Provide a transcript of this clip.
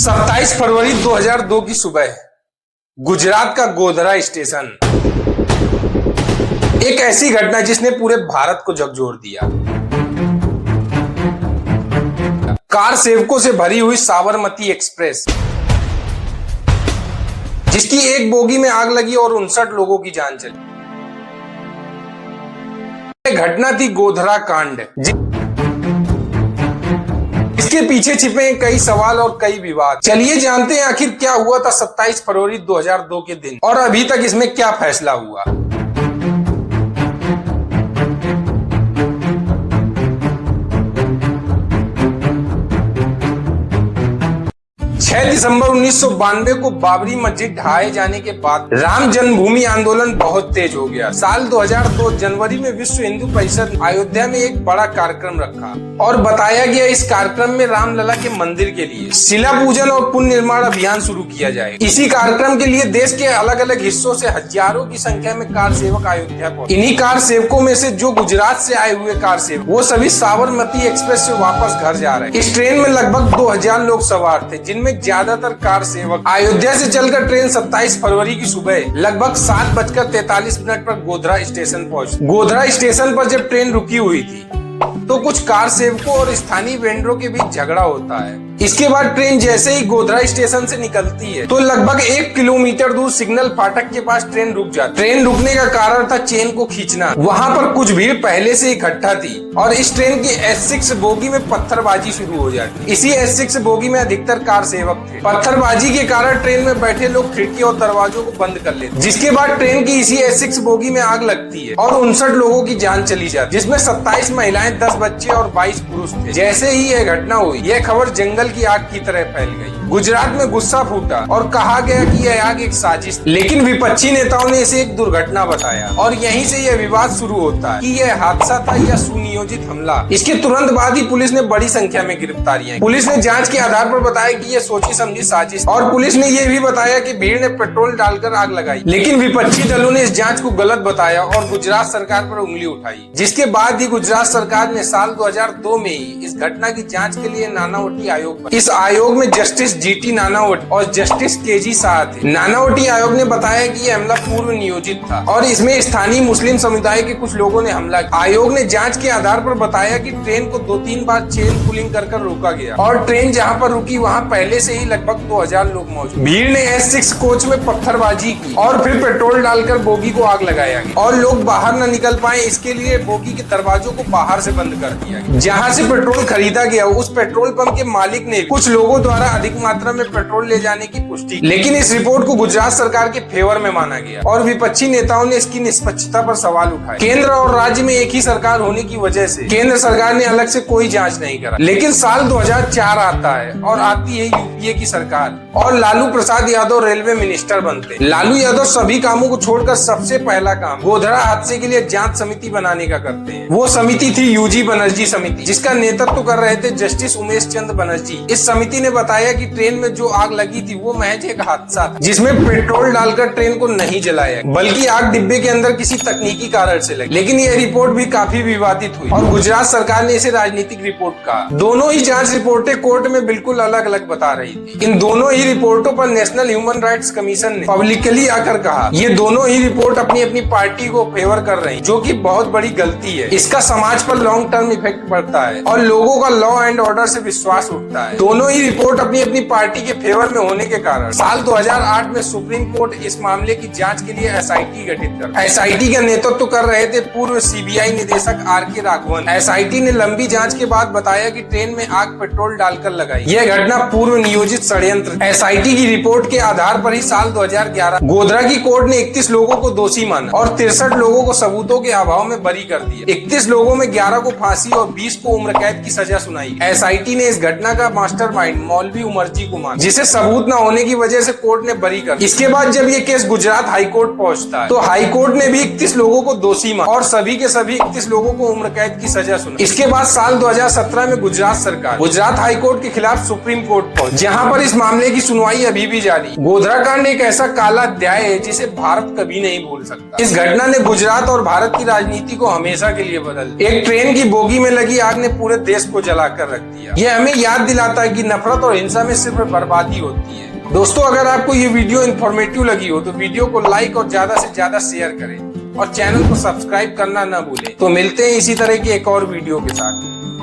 27 फरवरी 2002 की सुबह गुजरात का गोधरा स्टेशन, एक ऐसी घटना जिसने पूरे भारत को झकझोर दिया। कार सेवकों से भरी हुई साबरमती एक्सप्रेस, जिसकी एक बोगी में आग लगी और 59 लोगों की जान चली। घटना थी गोधरा कांड, इसके पीछे छिपे हैं कई सवाल और कई विवाद। चलिए जानते हैं आखिर क्या हुआ था 27 फरवरी 2002 के दिन और अभी तक इसमें क्या फैसला हुआ। 6 दिसंबर 1992 को बाबरी मस्जिद ढहाए जाने के बाद राम जन्मभूमि आंदोलन बहुत तेज हो गया। साल 2002 जनवरी में विश्व हिंदू परिषद अयोध्या में एक बड़ा कार्यक्रम रखा और बताया गया इस कार्यक्रम में रामलला के मंदिर के लिए शिला पूजन और पुनर्निर्माण अभियान शुरू किया जाए। इसी कार्यक्रम के लिए देश के अलग अलग हिस्सों से हजारों की संख्या में कार सेवक अयोध्या पहुंचे। इन्हीं कार सेवकों में से जो गुजरात से आए हुए कार सेवक, वो सभी साबरमती एक्सप्रेस से वापस घर जा रहे। इस ट्रेन में लगभग 2000 लोग सवार थे, जिनमें ज्यादातर कार सेवक। अयोध्या से चलकर ट्रेन 27 फरवरी की सुबह लगभग 7:43 पर गोधरा स्टेशन पहुंची। गोधरा स्टेशन पर जब ट्रेन रुकी हुई थी तो कुछ कार सेवकों और स्थानीय वेंडरों के बीच झगड़ा होता है। इसके बाद ट्रेन जैसे ही गोधरा स्टेशन से निकलती है तो लगभग 1 किलोमीटर दूर सिग्नल फाटक के पास ट्रेन रुक जाती। ट्रेन रुकने का कारण था चेन को खींचना। वहां पर कुछ भीड़ पहले से इकट्ठा थी और इस ट्रेन की S6 बोगी में पत्थरबाजी शुरू हो जाती। इसी S6 बोगी में अधिकतर कार सेवक थे। पत्थरबाजी के कारण ट्रेन में बैठे लोग खिड़की और दरवाजों को बंद कर लेते, जिसके बाद ट्रेन की इसी S6 बोगी में आग लगती है और 59 लोगों की जान चली जाती, जिसमें 27 महिलाएं, 10 बच्चे और 22 पुरुष थे। जैसे ही यह घटना हुई, यह खबर जंगल की आग की तरह फैल गई। गुजरात में गुस्सा फूटा और कहा गया कि यह आग एक साजिश, लेकिन विपक्षी नेताओं ने इसे एक दुर्घटना बताया और यहीं से यह विवाद शुरू होता है कि यह हादसा था या सुनियोजित हमला। इसके तुरंत बाद ही पुलिस ने बड़ी संख्या में गिरफ्तारियां। पुलिस ने जांच के आधार पर बताया कि यह सोची समझी साजिश, और पुलिस ने यह भी बताया कि भीड़ ने पेट्रोल डालकर आग लगाई। लेकिन विपक्षी दलों ने इस जाँच को गलत बताया और गुजरात सरकार पर उंगली उठाई, जिसके बाद ही गुजरात सरकार ने साल 2002 में ही इस घटना की जांच के लिए नानावटी आयोग। इस आयोग में जस्टिस GT नानावटी और जस्टिस KG शाह थे। नानावटी आयोग ने बताया कि यह हमला पूर्व नियोजित था और इसमें स्थानीय मुस्लिम समुदाय के कुछ लोगों ने हमला किया। आयोग ने जांच के आधार पर बताया कि ट्रेन को 2-3 बार चेन पुलिंग कर रोका गया और ट्रेन जहां पर रुकी वहां पहले से ही लगभग 2000 लोग मौजूद। भीड़ ने S6 कोच में पत्थरबाजी की और फिर पेट्रोल डालकर बोगी को आग लगाया गया और लोग बाहर न निकल पाए, इसके लिए बोगी के दरवाजों को बाहर से बंद कर दिया गया। जहां से पेट्रोल खरीदा गया, उस पेट्रोल पंप के मालिक ने कुछ लोगों द्वारा अधिक मात्रा में पेट्रोल ले जाने की पुष्टि, लेकिन इस रिपोर्ट को गुजरात सरकार के फेवर में माना गया और विपक्षी नेताओं ने इसकी निष्पक्षता पर सवाल उठाए। केंद्र और राज्य में एक ही सरकार होने की वजह से केंद्र सरकार ने अलग से कोई जांच नहीं करा। लेकिन साल 2004 आता है और आती है UPA की सरकार और लालू प्रसाद यादव रेलवे मिनिस्टर बनते। लालू यादव सभी कामों को छोड़कर सबसे पहला काम गोधरा हादसे के लिए जांच समिति बनाने का करते हैं। वो समिति थी UG बनर्जी समिति, जिसका नेतृत्व कर रहे थे जस्टिस उमेश चंद्र बनर्जी। इस समिति ने बताया कि ट्रेन में जो आग लगी थी वो महज एक हादसा था, जिसमें पेट्रोल डालकर ट्रेन को नहीं जलाया, बल्कि आग डिब्बे के अंदर किसी तकनीकी कारण से लगी। लेकिन यह रिपोर्ट भी काफी विवादित हुई और गुजरात सरकार ने इसे राजनीतिक रिपोर्ट कहा। दोनों ही जांच रिपोर्टें कोर्ट में बिल्कुल अलग अलग बता रही थी। इन दोनों ही रिपोर्टों पर नेशनल ह्यूमन राइट्स कमीशन ने पब्लिकली आकर कहा ये दोनों ही रिपोर्ट अपनी अपनी पार्टी को फेवर कर रही, जो कि बहुत बड़ी गलती है। इसका समाज पर लॉन्ग टर्म इफेक्ट पड़ता है और लोगों का लॉ एंड ऑर्डर से विश्वास उठता है। दोनों ही रिपोर्ट अपनी अपनी पार्टी के फेवर में होने के कारण साल 2008 में सुप्रीम कोर्ट इस मामले की जांच के लिए SIT गठित कर। SIT का नेतृत्व कर रहे थे पूर्व CBI निदेशक RK राघवन। SIT ने लंबी जांच के बाद बताया कि ट्रेन में आग पेट्रोल डालकर लगाई। यह घटना पूर्व नियोजित षड्यंत्र। SIT की रिपोर्ट के आधार पर ही साल 2011 गोधरा की कोर्ट ने 31 लोगों को दोषी माना और 63 लोगों को सबूतों के अभाव में बरी कर दिया। 31 लोगों में 11 को फांसी और 20 को उम्र कैद की सजा सुनाई। SIT ने इस घटना का मास्टरमाइंड मौलवी उमरजी को माना, जिसे सबूत न होने की वजह से कोर्ट ने बरी कर। इसके बाद जब ये केस गुजरात हाई कोर्ट पहुंचता है तो हाई कोर्ट ने भी 31 लोगों को दोषी माना और सभी के सभी 31 लोगों को उम्र कैद की सजा सुनाई। इसके बाद साल 2017 में गुजरात सरकार गुजरात हाई कोर्ट के खिलाफ सुप्रीम कोर्ट पहुंची, जहां पर इस मामले की सुनवाई अभी भी जारी। गोधरा कांड एक ऐसा काला अध्याय है जिसे भारत कभी नहीं भूल सकता। इस घटना ने गुजरात और भारत की राजनीति को हमेशा के लिए बदल दिया। एक ट्रेन की बोगी में लगी आग ने पूरे देश को जलाकर रख दिया। यह हमें याद दिलाता है कि नफरत और हिंसा में सिर्फ बर्बादी होती है। दोस्तों, अगर आपको ये वीडियो इन्फॉर्मेटिव लगी हो तो वीडियो को लाइक और ज्यादा से ज्यादा शेयर करें और चैनल को सब्सक्राइब करना न भूलें। तो मिलते हैं इसी तरह की एक और वीडियो के साथ।